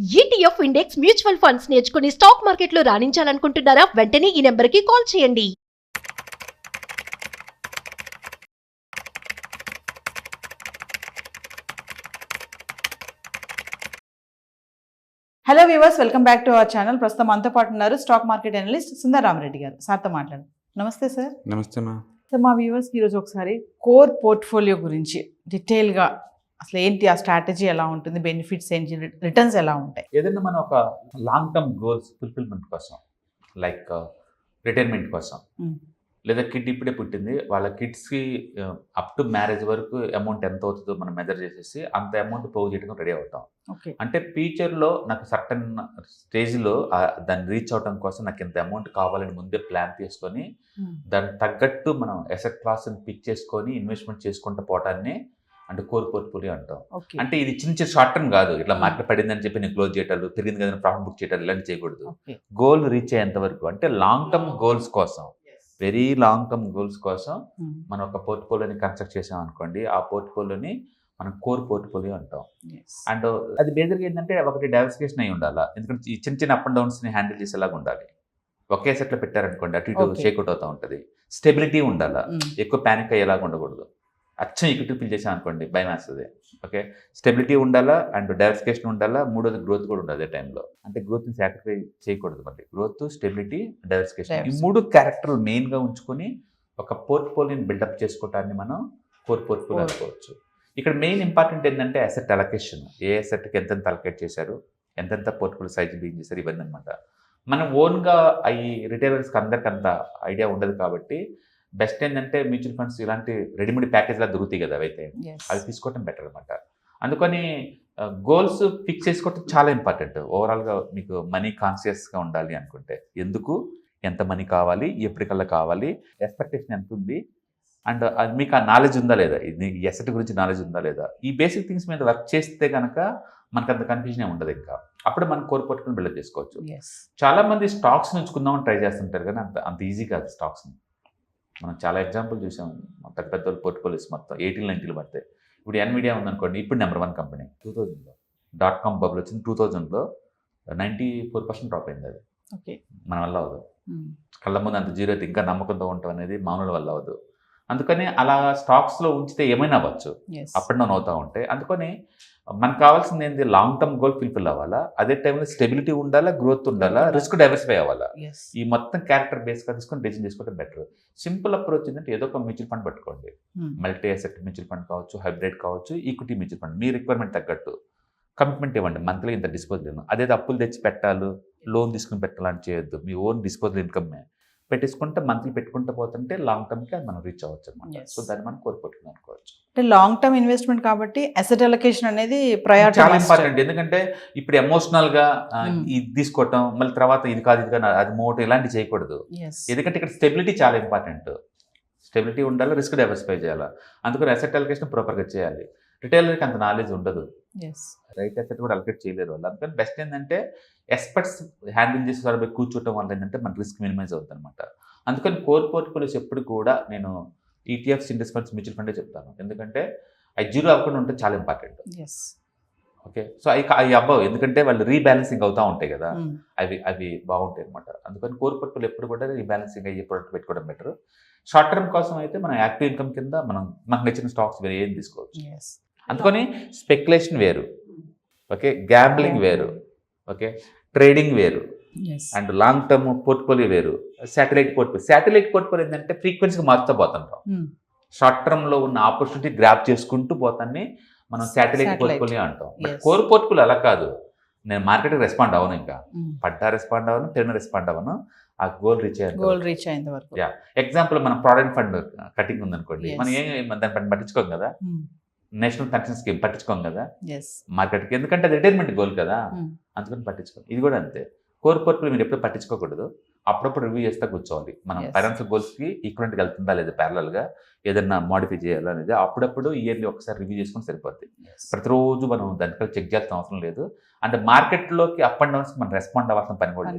ETF index mutual funds నేర్చుకుని stock మార్కెట్లో రాణించాలనుకుంటున్నారా? వెంటనే ఈ నెంబర్కి కాల్ చేయండి. Hello viewers, welcome back to our channel. ప్రస్తుతం మనతో పాటు ఉన్నారు stock market analyst Sundar Rama Reddy గారు. సార్తో మాట్లాడు. నమస్తే సార్. నమస్తే మా. సార్, మా వ్యూవర్స్కి ఈరోజు ఒకసారి కోర్ పోర్ట్ఫోలియో గురించి డీటెయిల్గా అసలు ఏంటి, ఆ స్ట్రాటజీ ఎలా ఉంటుంది, బెనిఫిట్స్ ఏంటి, రిటర్న్స్ ఎలా ఉంటాయి? ఏదైనా మనం ఒక లాంగ్ టర్మ్ గోల్స్ ఫుల్ఫిల్మెంట్ కోసం, లైక్ రిటైర్మెంట్ కోసం, లేదా కిడ్ ఇప్పుడే పుట్టింది వాళ్ళ కిడ్స్కి అప్ టు మ్యారేజ్ వరకు అమౌంట్ ఎంత అవుతుందో మనం మెజర్ చేసేసి అంత అమౌంట్ పోగు చేయడం రెడీ అవుతాం. అంటే ఫ్యూచర్లో నాకు సర్టన్ స్టేజ్లో దాన్ని రీచ్ అవడం కోసం నాకు ఇంత అమౌంట్ కావాలని ముందే ప్లాన్ తీసుకొని దానికి తగ్గట్టు మనం అసెట్ క్లాస్ని పిక్ చేసుకొని ఇన్వెస్ట్మెంట్ చేసుకుంటూ పోవటాన్ని అంటే కోర్ పోర్ట్ఫోలియో అంటాం. అంటే ఇది చిన్న చిన్న షార్ట్ టర్మ్ కాదు, ఇట్లా మార్కెట్ పడిందని చెప్పి నేను క్లోజ్ చేయటాలు, పెరిగింది కదా ప్రాఫిట్ బుక్ చేయటాలు ఇలాంటి చేయకూడదు. గోల్ రీచ్ అయ్యేంత వరకు అంటే లాంగ్ టర్మ్ గోల్స్ కోసం, వెరీ లాంగ్ టర్మ్ గోల్స్ కోసం మనం ఒక పోర్ట్ఫోలియోని కన్స్ట్రక్ట్ చేసాం అనుకోండి, ఆ పోర్ట్ఫోలియోని మనం కోర్ పోర్ట్ఫోలియో అంటాం. అండ్ అది బేసిక్గా ఏంటంటే ఒకటి డైవర్సిఫికేషన్ అయి ఉండాలి, ఎందుకంటే ఈ చిన్న చిన్న అప్ అండ్ డౌన్స్ని హ్యాండిల్ చేసేలాగా ఉండాలి. ఒకే సెట్లో పెట్టారనుకోండి అటు ఇటు షేక్అవుట్ అవుతూ ఉంటుంది. స్టెబిలిటీ ఉండాలి, ఎక్కువ ప్యానిక్ అయ్యేలాగా ఉండకూడదు. అచ్చం ఈక్విటీ ఫిల్ చేసాం అనుకోండి భయం వేస్తుంది. ఓకే, స్టెబిలిటీ ఉండాలా అండ్ డైవర్సిఫికేషన్ ఉండాలా, మూడోది గ్రోత్ కూడా ఉండాలి అదే టైంలో. అంటే గ్రోత్ని సాక్రిఫై చేయకూడదు. మళ్ళీ గ్రోత్, స్టెబిలిటీ, డైవర్సిఫికేషన్ ఈ మూడు క్యారెక్టర్ మెయిన్గా ఉంచుకొని ఒక పోర్ట్ఫోలియోని బిల్డప్ చేసుకోవటాన్ని మనం కోర్ పోర్ట్ఫోలియో అనుకోవచ్చు. ఇక్కడ మెయిన్ ఇంపార్టెంట్ ఏంటంటే అసెట్ అలొకేషన్. ఏ అసెట్కి ఎంతెంత అలొకేట్ చేశారు, ఎంతెంత పోర్ట్ఫోలియో సైజ్ బిల్డ్ చేశారు, ఇవన్నీ అనమాట. మనం ఓన్గా అవి రిటైలర్స్కి అందరికి అంత ఐడియా ఉండదు కాబట్టి బెస్ట్ ఏంటంటే మ్యూచువల్ ఫండ్స్ ఇలాంటి రెడీమేడ్ ప్యాకేజ్లా దొరుకుతాయి కదా, అవైతే అవి తీసుకోవటం బెటర్ అనమాట. అందుకని గోల్స్ ఫిక్స్ చేసుకోవటం చాలా ఇంపార్టెంట్. ఓవరాల్గా మీకు మనీ కాన్షియస్గా ఉండాలి అనుకుంటే ఎందుకు, ఎంత మనీ కావాలి, ఎప్పటికల్లా కావాలి, ఎక్స్పెక్టేషన్ ఎంత ఉంది, అండ్ అది మీకు ఆ నాలెడ్జ్ ఉందా లేదా, ఇది ఎసెట్ గురించి నాలెడ్జ్ ఉందా లేదా, ఈ బేసిక్ థింగ్స్ మీద వర్క్ చేస్తే కనుక మనకు అంత కన్ఫ్యూజన్ ఉండదు. ఇంకా అప్పుడు మనం కోర్ పోర్ట్ఫోలియో బిల్డ్ చేసుకోవచ్చు. చాలామంది స్టాక్స్ ఉంచుకుందామని ట్రై చేస్తుంటారు కానీ అంత ఈజీ కాదు. స్టాక్స్ని మనం చాలా ఎగ్జాంపుల్ చూసాం, పెద్ద పెద్ద పోర్ట్ఫోలియోస్ మొత్తం 18-19 పడతాయి. ఇప్పుడు ఎన్విడియా ఉందనుకోండి, ఇప్పుడు నెంబర్ 1 కంపెనీ. 2000లో .com బబుల్ వచ్చింది, 2000లో 94% డ్రాప్ అయింది. అది మన వల్ల అవ్వదు. కళ్ళ ముందు అంత జీరో అయితే ఇంకా నమ్మకంతో ఉండటం అనేది మామూలు వల్ల అవ్వదు. అందుకని అలా స్టాక్స్లో ఉంచితే ఏమైనా అవ్వచ్చు, అప్ అండ్ డౌన్ అవుతూ ఉంటాయి. అందుకని మనకు కావాల్సింది ఏంటి, లాంగ్ టర్మ్ గోల్ ఫుల్ఫిల్ అవ్వాలా, అదే టైంలో స్టెబిలిటీ ఉండాలా, గ్రోత్ ఉండాలా, రిస్క్ డైవర్సిఫై అవ్వాలా. ఈ మొత్తం క్యారెక్టర్ బేస్గా తీసుకొని డెసిషన్ చేసుకోవడం బెటర్. సింపుల్ అప్రోచ్ ఏంటంటే ఏదో ఒక మ్యూచువల్ ఫండ్ పట్టుకోండి. మల్టీ అసెట్ మ్యూచువల్ ఫండ్ కావచ్చు, హైబ్రిడ్ కావచ్చు, ఈక్విటీ మ్యూచువల్ ఫండ్. మీ రిక్వైర్మెంట్ తగ్గట్టు కమిట్మెంట్ ఇవ్వండి, మంత్లీ ఇంత డిస్పోజల్. అదే అప్పులు తెచ్చి పెట్టాలి, లోన్ తీసుకుని పెట్టాలని చేయొద్దు. మీ ఓన్ డిస్పోజల్ ఇన్కమ్మే పెట్టేసుకుంటే మంత్లీ పెట్టుకుంటూ పోతుంటే లాంగ్ టర్మ్కి అది మనం రీచ్ అవ్వచ్చు అనమాట. సో దాన్ని మనం కోరుకుంటున్నాం అనుకోవచ్చు. అంటే లాంగ్ టర్మ్ ఇన్వెస్ట్మెంట్ కాబట్టి అసెట్ అలొకేషన్ అనేది ప్రయారిటీ చాలా ఇంపార్టెంట్. ఎందుకంటే ఇప్పుడు ఎమోషనల్గా ఇది తీసుకోవటం, మళ్ళీ తర్వాత ఇది కాదు ఇది కాదు అది మోటో ఇలాంటివి చేయకూడదు. ఎందుకంటే ఇక్కడ స్టెబిలిటీ చాలా ఇంపార్టెంట్. స్టెబిలిటీ ఉండాలి, రిస్క్ డైవర్సిఫై చేయాలి. అందుకని అసెట్ అలొకేషన్ ప్రాపర్గా చేయాలి. రిటైలర్కి అంత నాలెడ్జ్ ఉండదు, రైట్ అసెట్ కూడా అలొకేట్ చేయలేరు వాళ్ళు. అందుకని బెస్ట్ ఏంటంటే ఎక్స్పర్ట్స్ హ్యాండిల్ చేసే వాళ్ళపై కూర్చోవటం వల్ల ఏంటంటే మన రిస్క్ మినిమైజ్ అవుతుంది అనమాట. అందుకని కోర్ పోర్ట్ఫోలియోస్ ఎప్పుడు కూడా నేను ETFs, index funds, mutual funday చెప్తాను. ఎందుకంటే అవి జీరో అవ్వకుండా ఉంటే చాలా ఇంపార్టెంట్. ఓకే, సో అవి అవ్వవు, ఎందుకంటే వాళ్ళు రీబ్యాలెన్సింగ్ అవుతూ ఉంటాయి కదా, అవి బాగుంటాయి అనమాట. అందుకని కోర్ పోర్ట్ఫోలియో ఎప్పుడు కూడా రీబ్యాలెన్సింగ్ అయ్యే ప్రొడక్ట్ పెట్టుకోవడం బెటర్. షార్ట్ టర్మ్ కోసం అయితే మనం యాక్టివ్ ఇన్కమ్ కింద మనకు నచ్చిన స్టాక్స్ వేరే ఏం తీసుకోవచ్చు. అందుకని స్పెక్యులేషన్ వేరు, ఓకే, గ్యాంబ్లింగ్ వేరు, ఓకే, ట్రేడింగ్ వేరు, అండ్ లాంగ్ టర్మ్ పోర్ట్ఫోలియో వేరు, శాటిలైట్ పోర్ట్ఫోలియో ఏంటంటే ఫ్రీక్వెన్సీగా మారుతూ పోతుంటాం. షార్ట్ టర్మ్లో ఉన్న ఆపర్చునిటీ గ్రాప్ చేసుకుంటూ పోతాన్ని మనం శాటిలైట్ పోర్ట్ఫోలియో అంటాం. బట్ కోర్ పోర్ట్ఫోలియో అలా కాదు. నేను మార్కెట్కి రెస్పాండ్ అవ్వను, ఇంకా పడ్డా రెస్పాండ్ అవ్వను, తిరిగిన రెస్పాండ్ అవ్వను, ఆ గోల్ రీచ్ అయ్యేంత వరకు. ఎగ్జాంపుల్ మన ప్రావిడెంట్ ఫండ్ కటింగ్ ఉందనుకోండి, మనం దాన్ని పట్టించుకోం కదా, నేషనల్ పెన్షన్ స్కీమ్ పట్టించుకోం కదా మార్కెట్కి, ఎందుకంటే అది రిటైర్మెంట్ గోల్ కదా, అందుకని పట్టించుకోం. ఇది కూడా అంతే. కోర్ పోర్ట్ఫోలియో మీరు ఎప్పుడు పట్టించుకోకూడదు, అప్పుడప్పుడు రివ్యూ చేస్తే కూర్చోవాలి. మనం ఫైనాన్షియల్ గోల్స్కి ఈక్వలెంట్గా వెళ్తుందా లేదా, ప్యారలల్గా ఏదైనా మాడిఫై చేయాలనేది అప్పుడప్పుడు ఇయర్లీ ఒకసారి రివ్యూ చేసుకుని సరిపోద్ది. ప్రతిరోజు మనం దానికల్ చెక్ చేయాల్సిన అవసరం లేదు. అంటే మార్కెట్లోకి అప్ అండ్ డౌన్స్కి మనం రెస్పాండ్ అవ్వాల్సిన పని కూడా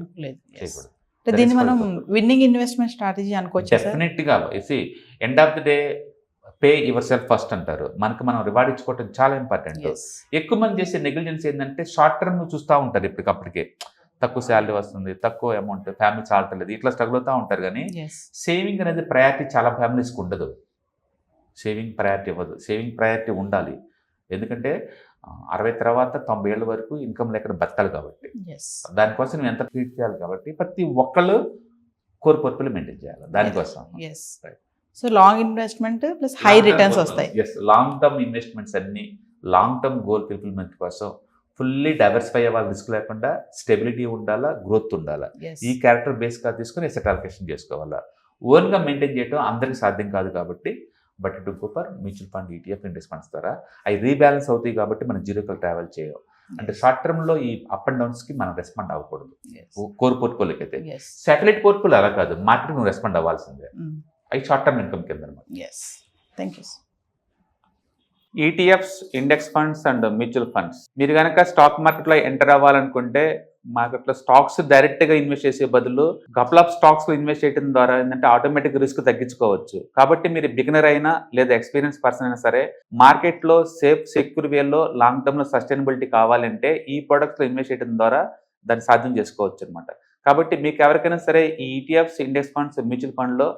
చేయకూడదు. దీన్ని మనం విన్నింగ్ ఇన్వెస్ట్మెంట్ స్ట్రాటజీ అనుకోవచ్చు. డెఫినెట్గా end of the day pay your self first అంటారు. మనకు మనం రివార్డ్ ఇచ్చుకోవటం చాలా ఇంపార్టెంట్. ఎస్ ఎక్కువ మంది చేసే నెగ్లిజెన్స్ ఏంటంటే షార్ట్ టర్మ్ చూస్తూ ఉంటారు ఇప్పటికప్పటికే. తక్కువ శాలరీ వస్తుంది, తక్కువ అమౌంట్, ఫ్యామిలీ చాలతలేదు, ఇట్లా స్ట్రగుల్ అవుతూ ఉంటారు. కానీ ఎస్ సేవింగ్ అనేది ప్రయారిటీ చాలా ఫ్యామిలీస్కి ఉండదు. సేవింగ్ ప్రయారిటీ ఇవ్వదు. సేవింగ్ ప్రయారిటీ ఉండాలి. ఎందుకంటే 60 తర్వాత 90 ఏళ్ళ వరకు ఇన్కమ్ లేకుండా బతకాలి కాబట్టి. ఎస్ దానికోసం నువ్వు ఎంత ట్రీట్ చేయాలి కాబట్టి ప్రతి ఒక్కళ్ళు కోర్ పోర్ట్ఫోలియో మెయింటైన్ చేయాలి దానికోసం. Yes so long investment plus high returns వస్తాయి. ఎస్, లాంగ్ టర్మ్ ఇన్వెస్ట్మెంట్స్ అన్ని లాంగ్ టర్మ్ గోల్ ఫుల్ఫిల్మెంట్ కోసం ఫుల్లీ డైవర్సిఫై అవ్వాలి. రిస్క్ లేకుండా స్టెబిలిటీ ఉండాలా, గ్రోత్ ఉండాలా. ఎస్ ఈ క్యారెక్టర్ బేస్గా తీసుకుని ఎసెట్ అలొకేషన్ చేసుకోవాలా. ఓన్గా మెయింటైన్ చేయడం అందరికీ సాధ్యం కాదు కాబట్టి but to go for mutual fund, ETF, index funds ద్వారా అవి రీబ్యాలెన్స్ అవుతాయి కాబట్టి మనం జీరోకి ట్రావెల్ చేయం. అంటే షార్ట్ టర్మ్లో ఈ అప్ అండ్ డౌన్స్కి మనం రెస్పాండ్ అవ్వకూడదు. కోర్ పోర్ట్ఫోలియోకి అయితే. ఎస్ సాటిలైట్ పోర్ట్ఫోలియో అలా కాదు, మార్కెట్ నువ్వు రెస్పాండ్ అవ్వాల్సిందే. అవి షార్ట్ టర్మ్ ఇన్కమ్ కింద అనమాట. Yes thank you. ETFs, index funds and mutual funds. మీరు కనుక స్టాక్ మార్కెట్లో ఎంటర్ అవ్వాలనుకుంటే మార్కెట్లో స్టాక్స్ డైరెక్ట్గా ఇన్వెస్ట్ చేసే బదులు కపుల్ ఆఫ్ స్టాక్స్లో ఇన్వెస్ట్ చేయడం ద్వారా ఏంటంటే ఆటోమేటిక్ రిస్క్ తగ్గించుకోవచ్చు. కాబట్టి మీరు బిగినర్ అయినా లేదా ఎక్స్పీరియన్స్ పర్సన్ అయినా సరే మార్కెట్లో సేఫ్ సెక్యూర్ వేలో లాంగ్ టర్మ్లో సస్టైనబిలిటీ కావాలంటే ఈ ప్రొడక్ట్స్లో ఇన్వెస్ట్ చేయడం ద్వారా దాన్ని సాధ్యం చేసుకోవచ్చు అనమాట. కాబట్టి మీకు ఎవరికైనా సరే ఈ ఈటీఎఫ్స్, ఇండెక్స్ ఫండ్స్, మ్యూచువల్ ఫండ్లో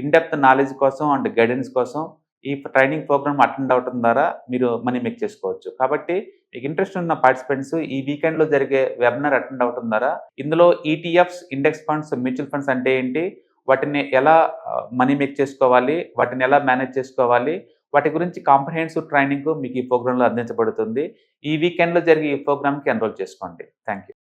ఇన్డెప్త్ నాలెడ్జ్ కోసం అండ్ గైడెన్స్ కోసం ఈ ట్రైనింగ్ ప్రోగ్రామ్ అటెండ్ అవడం ద్వారా మీరు మనీ మేక్ చేసుకోవచ్చు. కాబట్టి మీకు ఇంట్రెస్ట్ ఉన్న పార్టిసిపెంట్స్ ఈ వీకెండ్లో జరిగే వెబినార్ అటెండ్ అవడం ద్వారా ఇందులో ETFs, index funds, mutual funds అంటే ఏంటి, వాటిని ఎలా మనీ మేక్ చేసుకోవాలి, వాటిని ఎలా మేనేజ్ చేసుకోవాలి, వాటి గురించి కాంప్రహెన్సివ్ ట్రైనింగ్ మీకు ఈ ప్రోగ్రాంలో అందించబడుతుంది. ఈ వీకెండ్లో జరిగే ఈ ప్రోగ్రామ్కి ఎన్రోల్ చేసుకోండి. Thank you.